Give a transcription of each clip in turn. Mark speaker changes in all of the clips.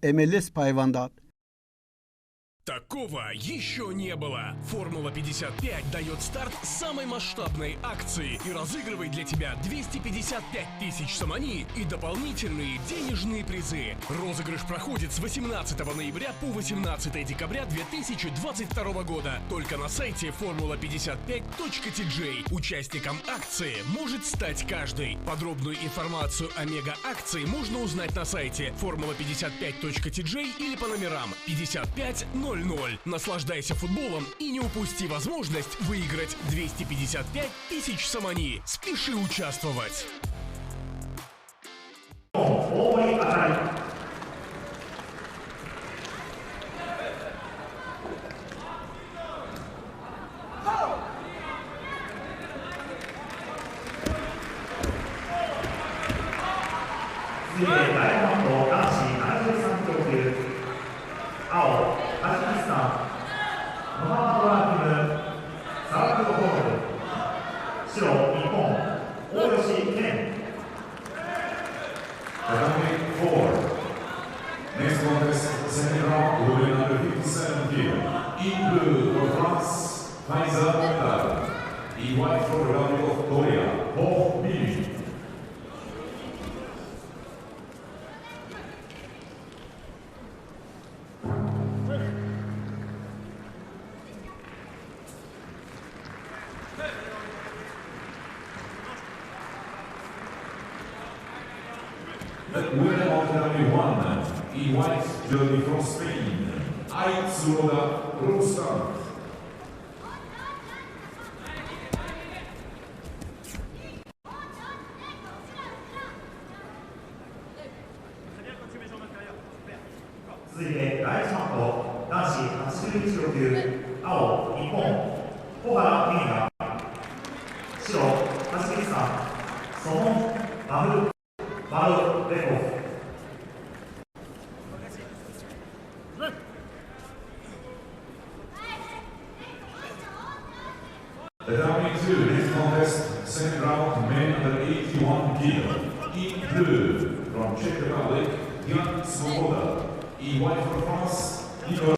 Speaker 1: МЛС Пайванда.
Speaker 2: Такого еще не было. Формула 55 дает старт самой масштабной акции и разыгрывает для тебя 255 тысяч самани и дополнительные денежные призы. Розыгрыш проходит с 18 ноября по 18 декабря 2022 года. Только на сайте formula55.tj. Участником акции может стать каждый. Подробную информацию о мега-акции можно узнать на сайте formula55.tj или по номерам 5500. Наслаждайся футболом и не упусти возможность выиграть 255 тысяч самани. Спеши участвовать.
Speaker 3: Next contest, second round, women under 57 kg. In blue for France, Kaiser Mokhtar. In white for the Republic of Korea, Ho Min. The winner of the W1, in white jersey from Spain, Aitsuroda Rustam. The coming to this contest, second round, men under 81 kg. In blue from Czech Republic, Jan Svoboda. In white for France, Igor.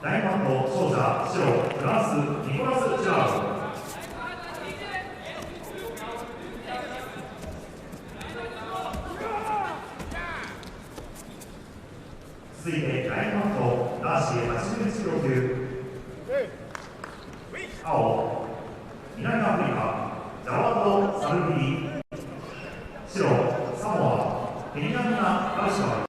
Speaker 1: 大番号勝者白フランスニコラス・ジャード。続いて大番号男子81キロ級青南アフリカジャワード・サルビリ白サモアペニャンナ・ガルシャワ。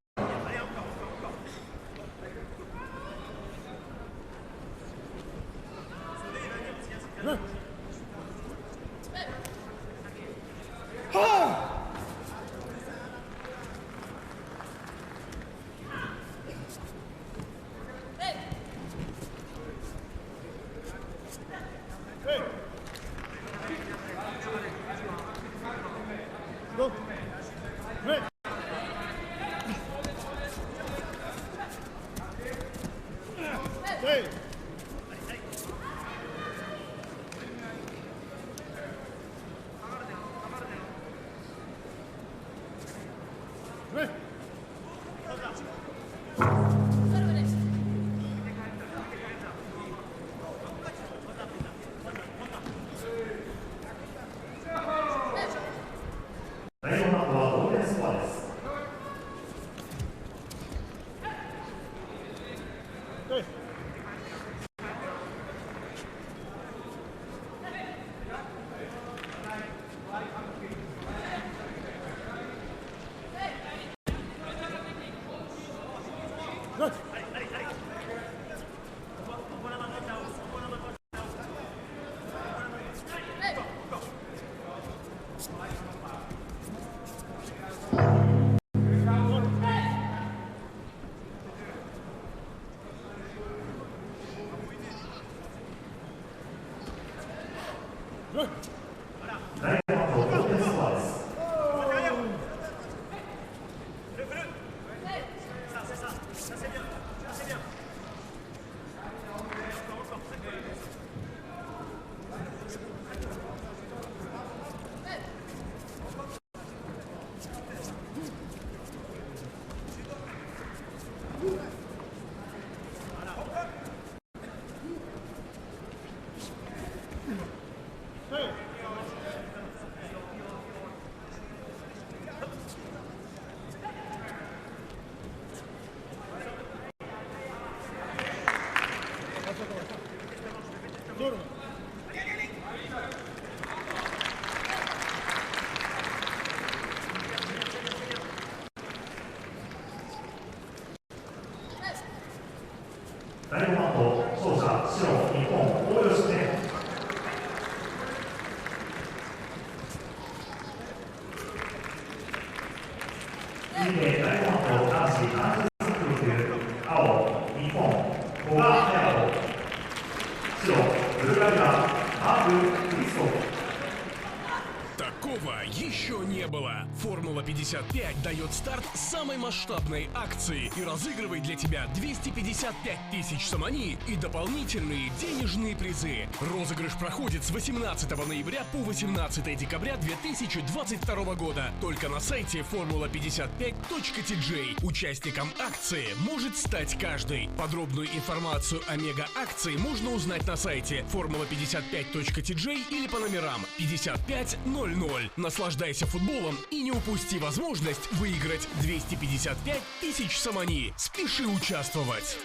Speaker 1: 第4ラウンドは同点スコアです。第4ラウンド同点スコアです。第4ラウンド勝者白日本大吉点。続いて第5ラウンド男子73キロ級青日本古賀隼人白ブルガリアマーク・クリストフ。
Speaker 2: Такого еще не было. Формула 55 дает старт самой масштабной акции и разыгрывает для тебя 255 тысяч самани и дополнительные денежные призы. Розыгрыш проходит с 18 ноября по 18 декабря 2022 года. Только на сайте formula55.tj. Участником акции может стать каждый. Подробную информацию о мега-акции можно узнать на сайте formula55.tj или по номерам 5500. Наслаждайся футболом и не упусти возможность выиграть 255 тысяч самани. Спеши участвовать!